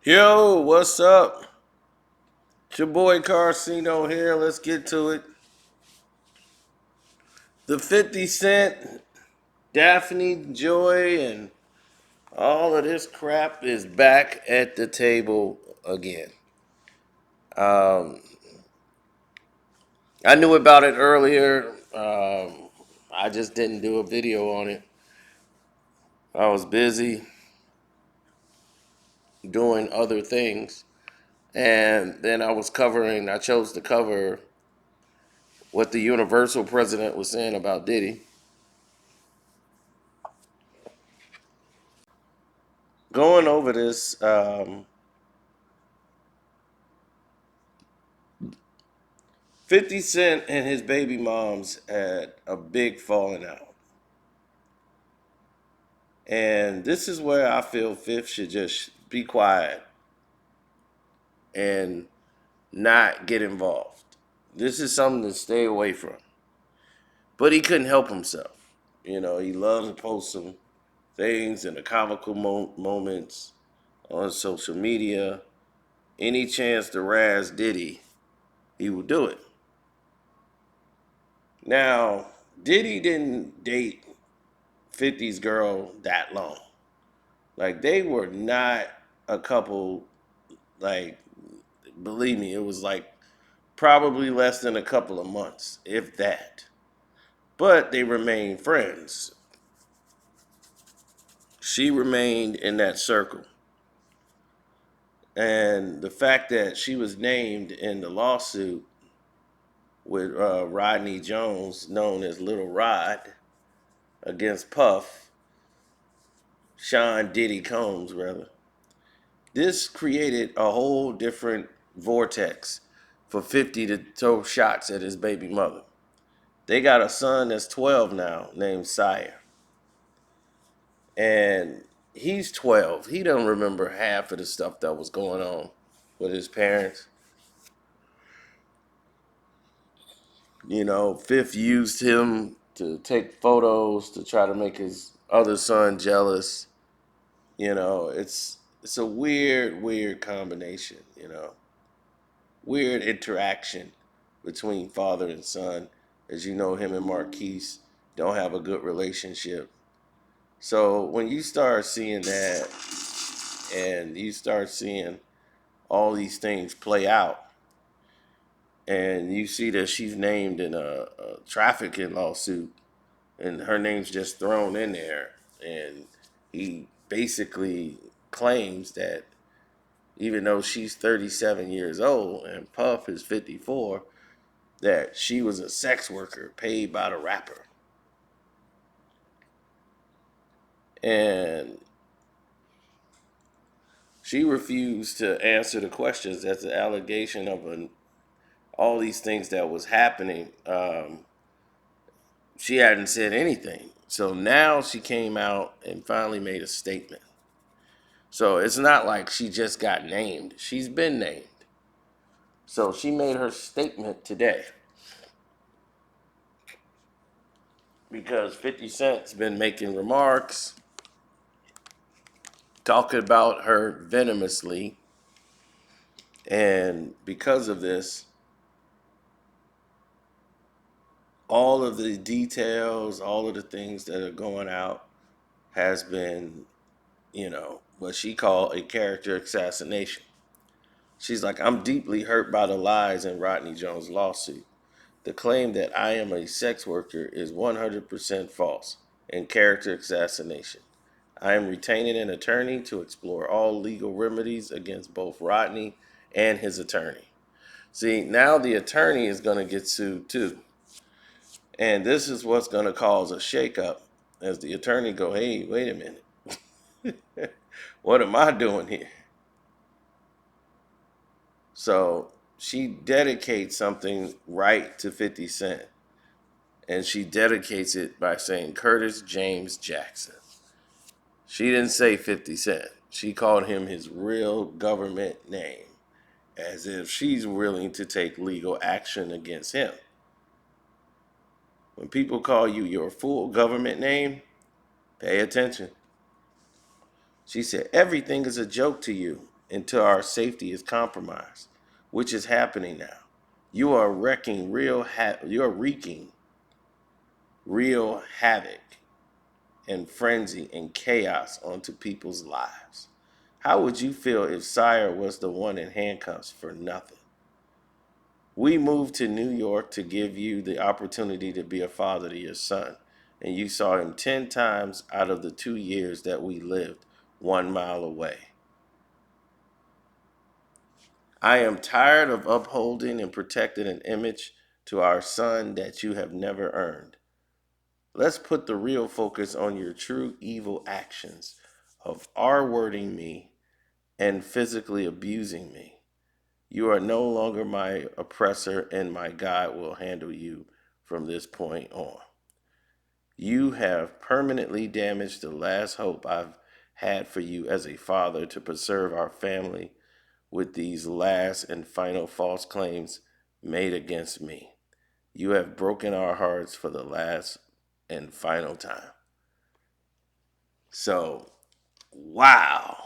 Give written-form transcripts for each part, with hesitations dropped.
Yo, what's up? It's your boy KARCENO here. Let's get to it. The 50 Cent, Daphne Joy, and all of this crap is back at the table again. Um, I knew about it earlier. I just didn't do a video on it. I was busy doing other things. And then I chose to cover what the Universal president was saying about Diddy. Going over this, 50 Cent and his baby moms had a big falling out. And this is where I feel Fifth should just be quiet and not get involved. This is something to stay away from. But he couldn't help himself. You know, he loves to post some things and the comical moments on social media. Any chance to razz Diddy, he would do it. Now, Diddy didn't date 50's girl that long. Like, they were not a couple, like, believe me, it was like probably less than a couple of months, if that. But they remained friends. She remained in that circle. And the fact that she was named in the lawsuit with Rodney Jones, known as Little Rod, against Puff, Sean Diddy Combs, rather. This created a whole different vortex for 50 to throw shots at his baby mother. They got a son that's 12 now named Sire. And he's 12. He don't remember half of the stuff that was going on with his parents. You know, Fifth used him to take photos to try to make his other son jealous. You know, it's a weird combination, you know. Weird interaction between father and son. As you know, him and Marquise don't have a good relationship. So when you start seeing that and you start seeing all these things play out, and you see that she's named in a trafficking lawsuit, and her name's just thrown in there, and he basically claims that even though she's 37 years old and Puff is 54, that she was a sex worker paid by the rapper. And she refused to answer the questions. That's an allegation of all these things that was happening. She hadn't said anything. So now she came out and finally made a statement. So it's not like she just got named. She's been named. So she made her statement today because 50 Cent's been making remarks, talking about her venomously. And because of this, all of the details, all of the things that are going out has been, what she called a character assassination. She's like, I'm deeply hurt by the lies in Rodney Jones' lawsuit. The claim that I am a sex worker is 100% false and character assassination. I am retaining an attorney to explore all legal remedies against both Rodney and his attorney. See, now the attorney is going to get sued too. And this is what's going to cause a shakeup as the attorney go, hey, wait a minute. What am I doing here? So she dedicates something right to 50 Cent. And she dedicates it by saying Curtis James Jackson. She didn't say 50 Cent. She called him his real government name, as if she's willing to take legal action against him. When people call you your full government name, pay attention. She said, everything is a joke to you, until our safety is compromised, which is happening now. You are you are wreaking real havoc and frenzy and chaos onto people's lives. How would you feel if Sire was the one in handcuffs for nothing? We moved to New York to give you the opportunity to be a father to your son, and you saw him 10 times out of the 2 years that we lived 1 mile away. I am tired of upholding and protecting an image to our son that you have never earned. Let's put the real focus on your true evil actions of R-wording me and physically abusing me. You are no longer my oppressor, and my God will handle you from this point on. You have permanently damaged the last hope I've had for you as a father to preserve our family with these last and final false claims made against me. You have broken our hearts for the last and final time. So, wow.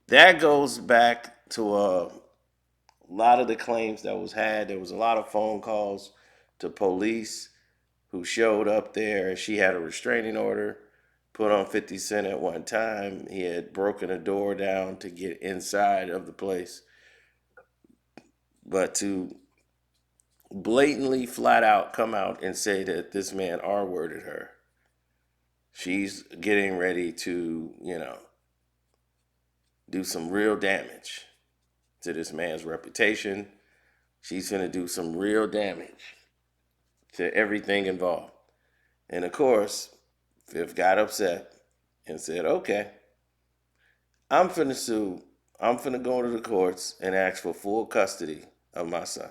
That goes back to a lot of the claims that was had. There was a lot of phone calls to police who showed up there. She had a restraining order put on 50 Cent at one time. He had broken a door down to get inside of the place. But to blatantly, flat out come out and say that this man R-worded her, she's getting ready to, do some real damage to this man's reputation. She's going to do some real damage to everything involved. And of course, Fifth got upset and said, okay, I'm finna sue. I'm finna go to the courts and ask for full custody of my son.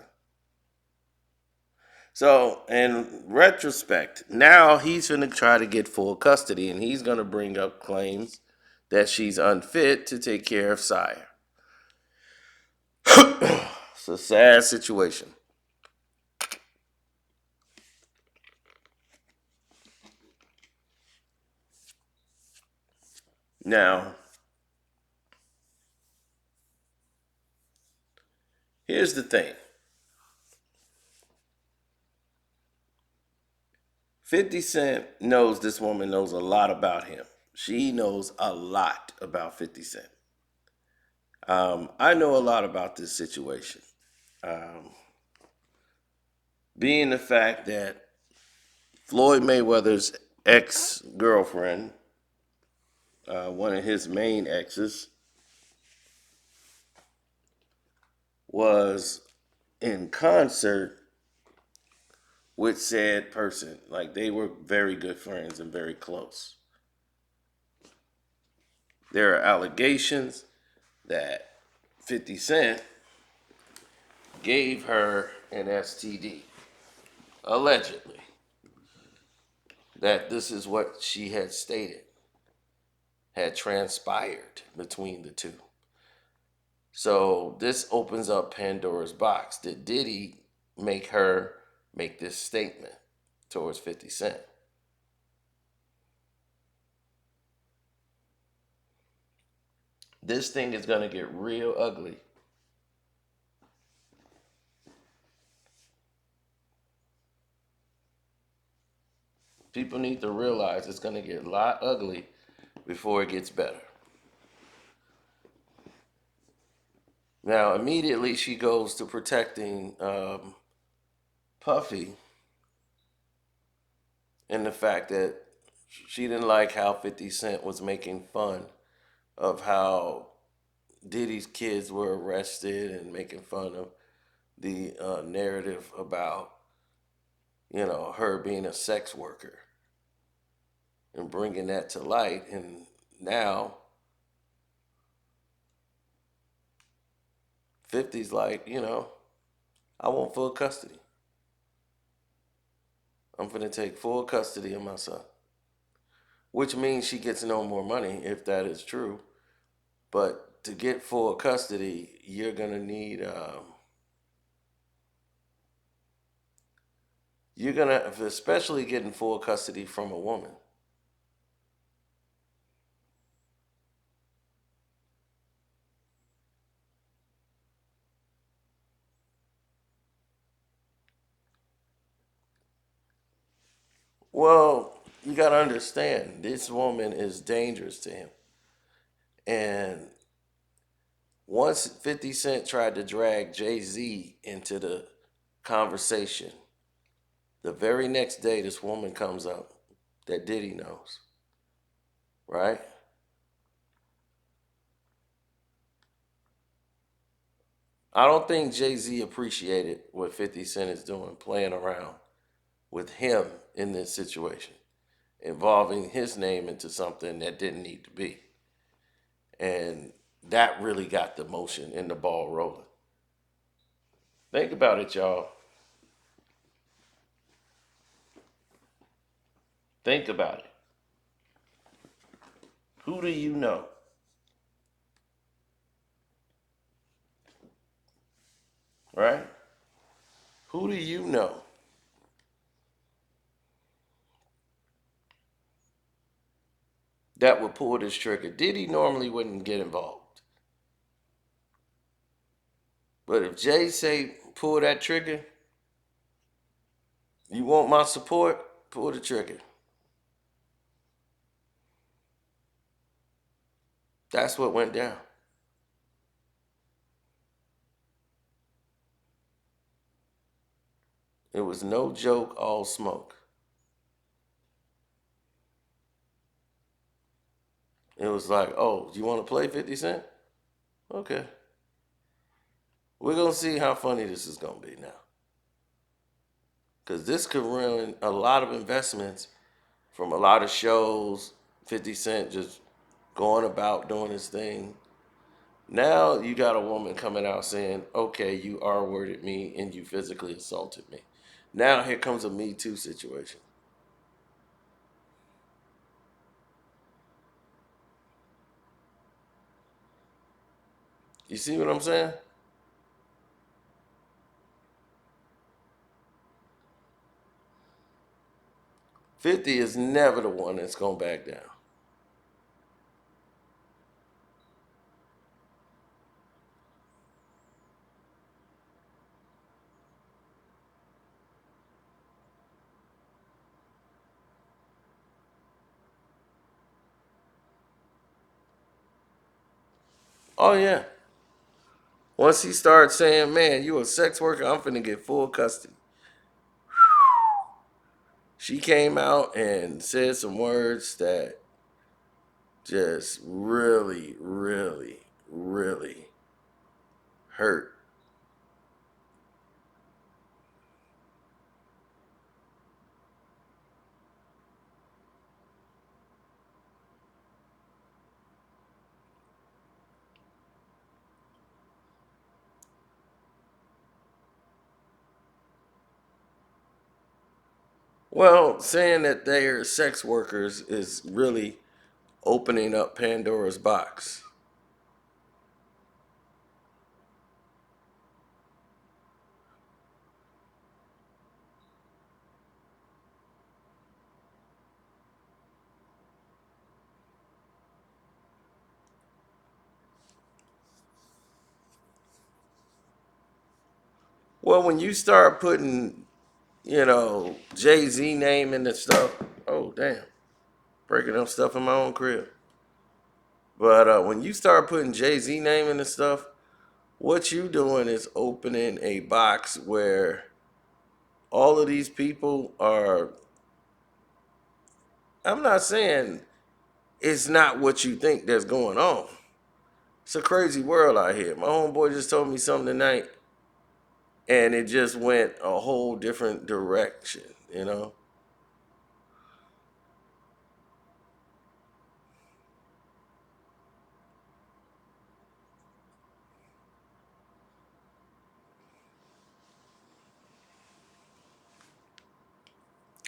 So, in retrospect, now he's going to try to get full custody, and he's going to bring up claims that she's unfit to take care of Sire. It's a sad situation. Now, here's the thing. 50 Cent knows this woman knows a lot about him. She knows a lot about 50 Cent. I know a lot about this situation. Um, being the fact that Floyd Mayweather's ex girlfriend, one of his main exes, was in concert with said person. Like they were very good friends and very close. There are allegations that 50 Cent gave her an STD, allegedly. That this is what she had stated had transpired between the two. So this opens up Pandora's box. Did Diddy make her make this statement towards 50 Cent? This thing is going to get real ugly. People need to realize it's going to get a lot ugly before it gets better. Now, immediately she goes to protecting Puffy and the fact that she didn't like how 50 Cent was making fun of how Diddy's kids were arrested and making fun of the narrative about, her being a sex worker and bringing that to light. And now 50's like, I want full custody. I'm going to take full custody of my son, which means she gets no more money if that is true. But to get full custody, you're going to need, you're going to, especially getting full custody from a woman. Well, you got to understand, this woman is dangerous to him. And once 50 Cent tried to drag Jay Z into the conversation, the very next day this woman comes up that Diddy knows, right? I don't think Jay Z appreciated what 50 Cent is doing, playing around with him in this situation, involving his name into something that didn't need to be. And that really got the motion and the ball rolling. Think about it, y'all. Think about it. Who do you know, right? Who do you know that would pull this trigger? Diddy normally wouldn't get involved. But if Jay say pull that trigger, you want my support, pull the trigger. That's what went down. It was no joke, all smoke. It was like, oh, you want to play 50 Cent? Okay. We're going to see how funny this is going to be now. Because this could ruin a lot of investments from a lot of shows. 50 Cent just going about doing his thing. Now you got a woman coming out saying, okay, you R worded me and you physically assaulted me. Now here comes a Me Too situation. You see what I'm saying? 50 is never the one that's going to back down. Oh, yeah. Once he starts saying, man, you a sex worker, I'm finna get full custody. She came out and said some words that just really, really, really hurt. Well, saying that they're sex workers is really opening up Pandora's box. Well, when you start putting, Jay Z name in the stuff, oh damn, breaking up stuff in my own crib. But when you start putting Jay Z name in the stuff, what you doing is opening a box where all of these people are. I'm not saying it's not what you think that's going on. It's a crazy world out here. My homeboy just told me something tonight, and it just went a whole different direction.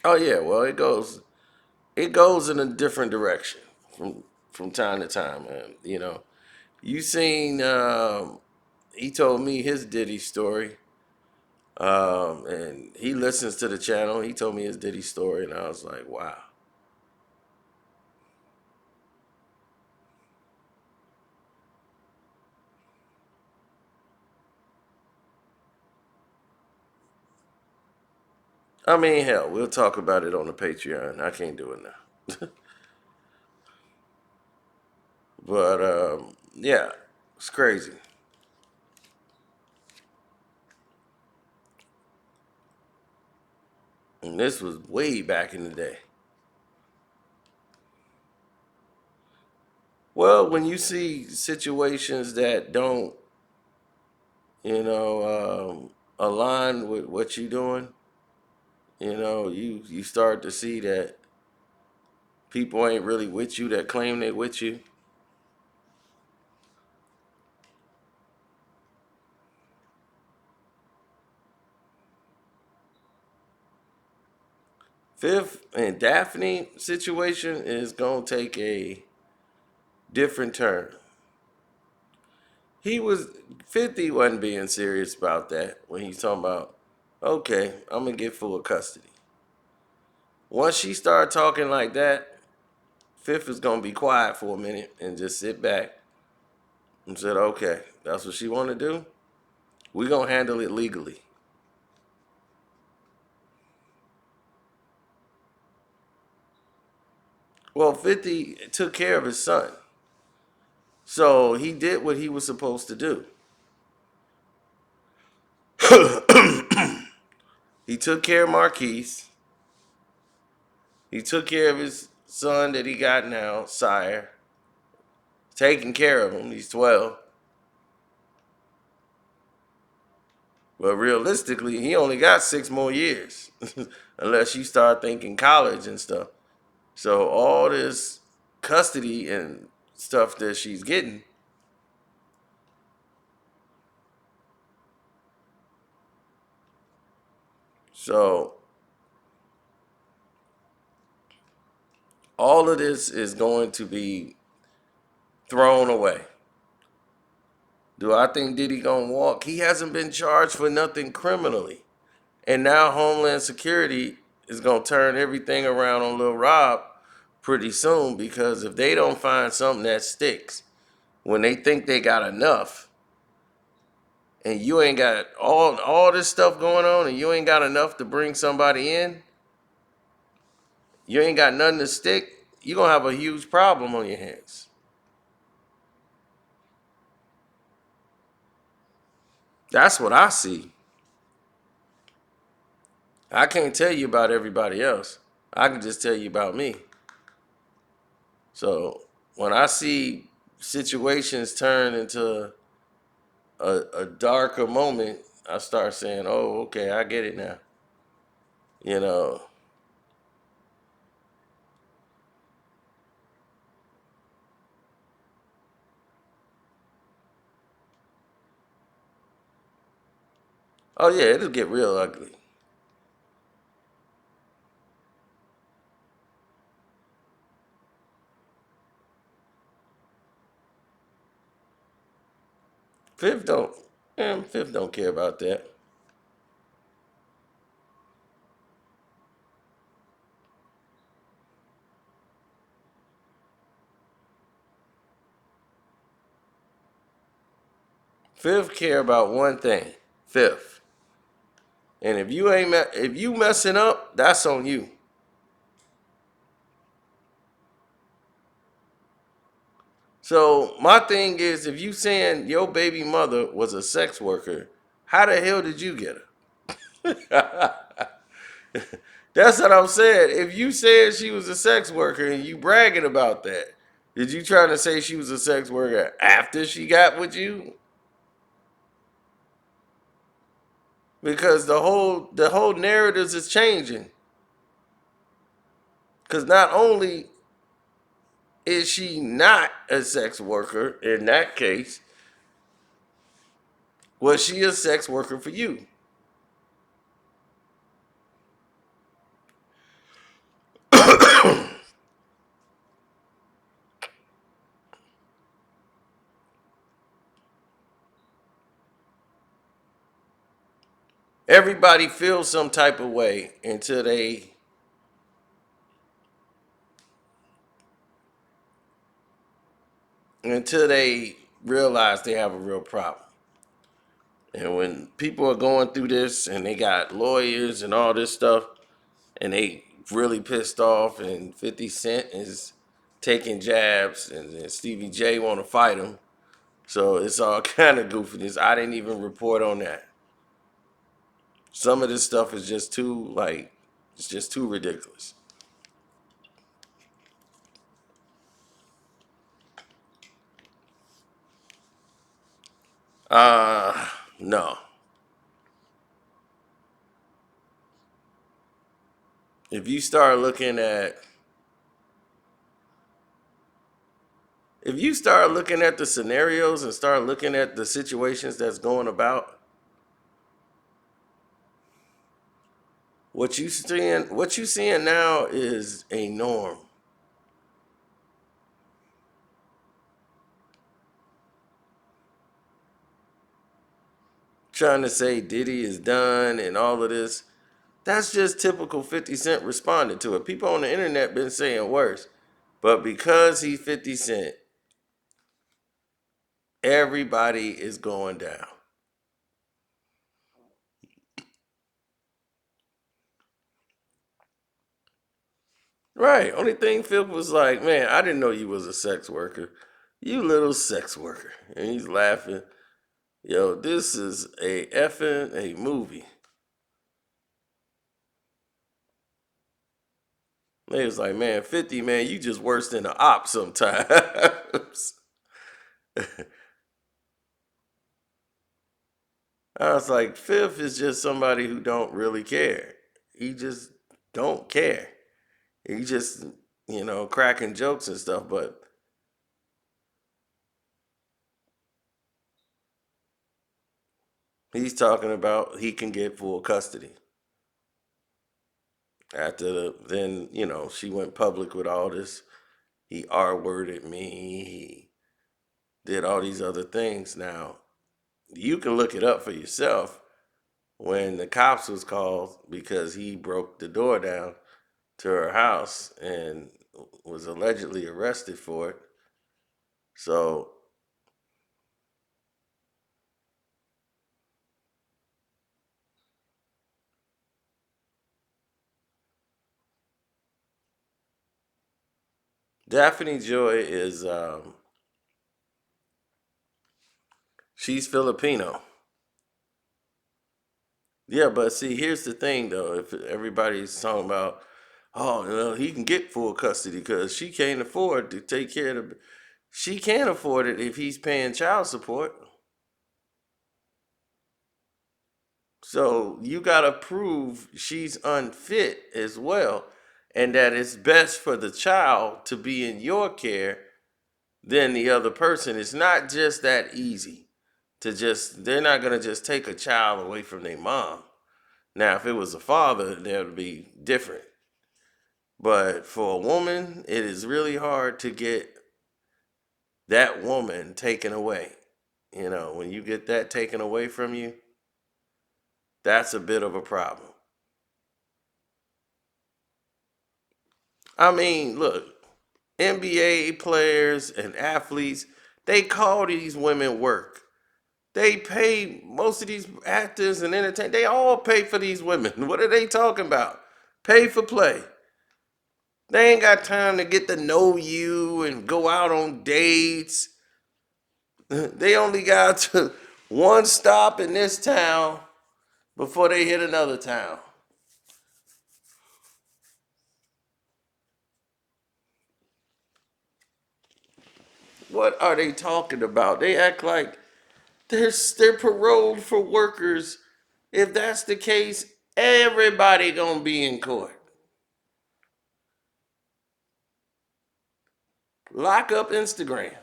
Oh yeah, well it goes in a different direction from time to time, man. You seen he told me his Diddy story. And he listens to the channel. He told me his Diddy story, and I was like, wow. I mean, hell, we'll talk about it on the Patreon. I can't do it now. But yeah, it's crazy. And this was way back in the day. Well, when you see situations that don't, align with what you're doing, you start to see that people ain't really with you that claim they with you. Fifth and Daphne situation is gonna take a different turn. He was 50 wasn't being serious about that when he's talking about, okay, I'm gonna get full custody. Once she started talking like that, Fifth is gonna be quiet for a minute and just sit back and said, okay, that's what she wanna do. We gonna handle it legally. Well, 50 took care of his son. So he did what he was supposed to do. He took care of Marquise. He took care of his son that he got now, Sire. Taking care of him. He's 12. But realistically, he only got 6 more years. Unless you start thinking college and stuff. So all this custody and stuff that she's getting. So all of this is going to be thrown away. Do I think Diddy gonna walk? He hasn't been charged for nothing criminally. And now Homeland Security is gonna turn everything around on Lil Rob pretty soon, because if they don't find something that sticks, when they think they got enough, and you ain't got all this stuff going on, and you ain't got enough to bring somebody in, you ain't got nothing to stick, you're gonna have a huge problem on your hands. That's what I see. I can't tell you about everybody else. I can just tell you about me. So when I see situations turn into a darker moment, I start saying, "Oh, okay, I get it now." You know. Oh yeah, it'll get real ugly. Fifth don't, Fifth don't care about that. Fifth care about one thing. Fifth, and if you messing up, that's on you. So my thing is, if you saying your baby mother was a sex worker, how the hell did you get her? That's what I'm saying. If you said she was a sex worker and you bragging about that, did you trying to say she was a sex worker after she got with you? Because the whole narratives is changing. Because not only is she not a sex worker in that case, was she a sex worker for you? Everybody feels some type of way until they realize they have a real problem. And when people are going through this and they got lawyers and all this stuff, and they really pissed off, and 50 Cent is taking jabs, and Stevie J want to fight him. So it's all kind of goofiness. I didn't even report on that. Some of this stuff is just too like it's just too ridiculous. No. If you start looking at if you start looking at the scenarios and start looking at the situations that's going about, what you seeing now is a norm. Trying to say Diddy is done and all of this, that's just typical 50 Cent responded to it. People on the internet been saying worse. But because he's 50 Cent, everybody is going down. Right. Only thing Phil was like, man, I didn't know you was a sex worker. You little sex worker. And he's laughing. Yo, this is a effing a movie. They was like, man, 50, man, you just worse than an op sometimes. I was like, Fifth is just somebody who don't really care. He just don't care. He just, cracking jokes and stuff, but he's talking about he can get full custody. Then, she went public with all this. He R-worded me. He did all these other things. Now, you can look it up for yourself. When the cops was called because he broke the door down to her house and was allegedly arrested for it. So Daphne Joy is she's Filipino. Yeah, but see, here's the thing though. If everybody's talking about, oh, he can get full custody because she can't afford to take care of the. She can't afford it if he's paying child support. So you gotta prove she's unfit as well, and that it's best for the child to be in your care than the other person. It's not just that easy to just. They're not gonna just take a child away from their mom. Now, if it was a father, that would be different. But for a woman, it is really hard to get that woman taken away. When you get that taken away from you, that's a bit of a problem. I mean, look, NBA players and athletes, they call these women work. They pay most of these actors and entertainers, they all pay for these women. What are they talking about? Pay for play. They ain't got time to get to know you and go out on dates. They only got to one stop in this town before they hit another town. What are they talking about? They act like they're paroled for workers. If that's the case, everybody gonna be in court. Lock up Instagram.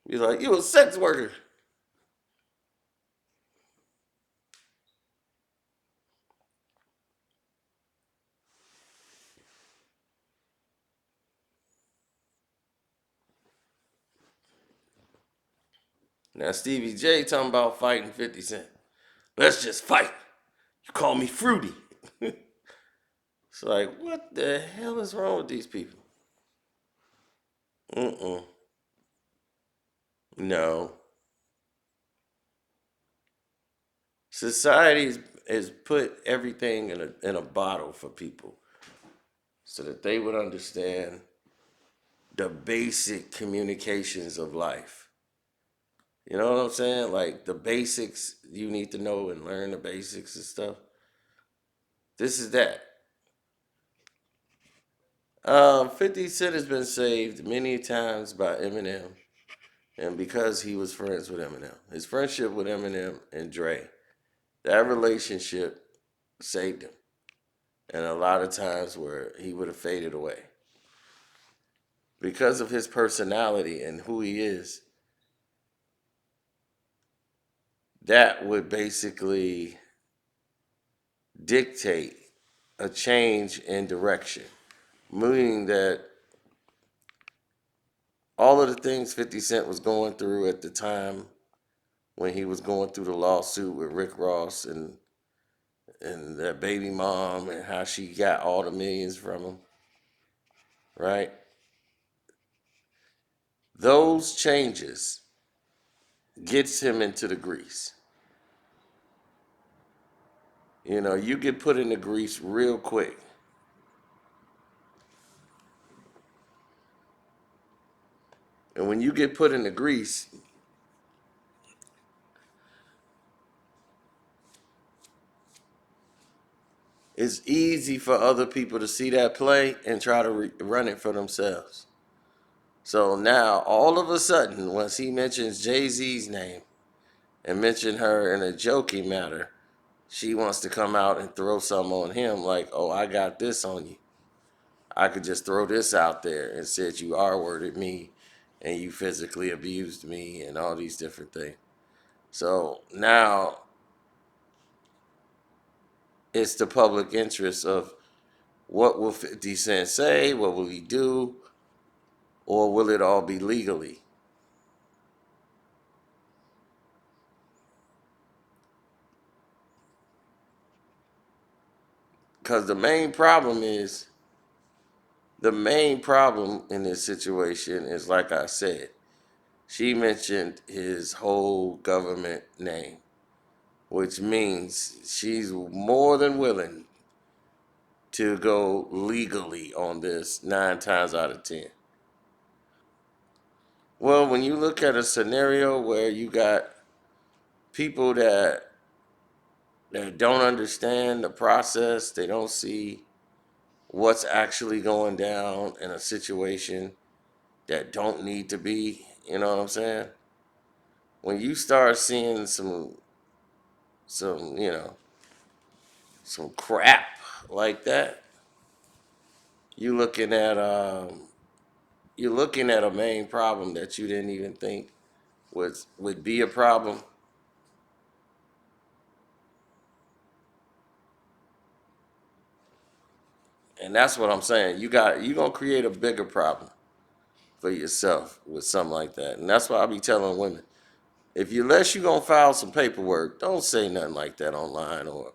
You're like, you a sex worker. Now Stevie J talking about fighting 50 Cent. Let's just fight. You call me fruity. It's like, what the hell is wrong with these people? Mm-mm. No. Society's is put everything in a bottle for people so that they would understand the basic communications of life. You know what I'm saying? Like the basics you need to know and learn the basics and stuff. This is that. 50 Cent has been saved many times by Eminem, and because he was friends with Eminem. His friendship with Eminem and Dre, that relationship saved him. And a lot of times where he would have faded away. Because of his personality and who he is, that would basically dictate a change in direction. Meaning that all of the things 50 Cent was going through at the time when he was going through the lawsuit with Rick Ross and that baby mom and how she got all the millions from him, right? Those changes gets him into the grease. You know, you get put in the grease real quick. And when you get put in the grease, it's easy for other people to see that play and try to run it for themselves. So now, all of a sudden, once he mentions Jay-Z's name and mention her in a joking matter, she wants to come out and throw something on him like, oh, I got this on you. I could just throw this out there and said you R-worded me and you physically abused me and all these different things. So now it's the public interest of what will 50 Cent say, what will he do, or will it all be legally? Because the main problem in this situation is, like I said, she mentioned his whole government name, which means she's more than willing to go legally on this 9 times out of 10. Well, when you look at a scenario where you got people that don't understand the process, they don't see what's actually going down in a situation that don't need to be, you know what I'm saying? When you start seeing some, some crap like that, you looking at you're looking at a main problem that you didn't even think would be a problem. And that's what I'm saying. You gonna create a bigger problem for yourself with something like that. And that's why I be telling women, if you unless you gonna file some paperwork, don't say nothing like that online, or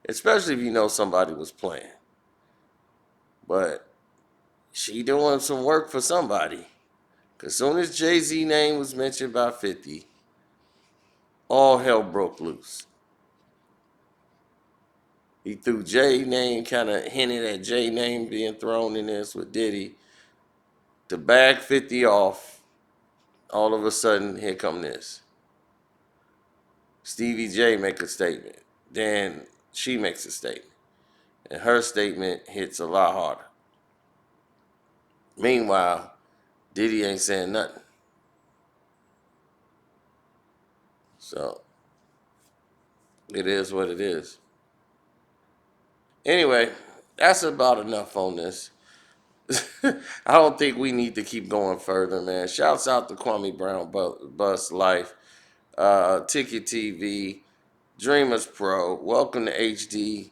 especially if you know somebody was playing. But she doing some work for somebody. Cause soon as Jay-Z name was mentioned by 50, all hell broke loose. He threw Jay name, kind of hinted at Jay name being thrown in this with Diddy. To bag 50 off, all of a sudden, here come this. Stevie J make a statement. Then she makes a statement. And her statement hits a lot harder. Meanwhile, Diddy ain't saying nothing. So, it is what it is. Anyway, that's about enough on this. I don't think we need to keep going further, man. Shouts out to Kwame Brown Bus Life, Ticket TV, Dreamers Pro. Welcome to HD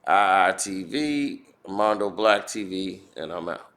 IITV, Mondo Black TV, and I'm out.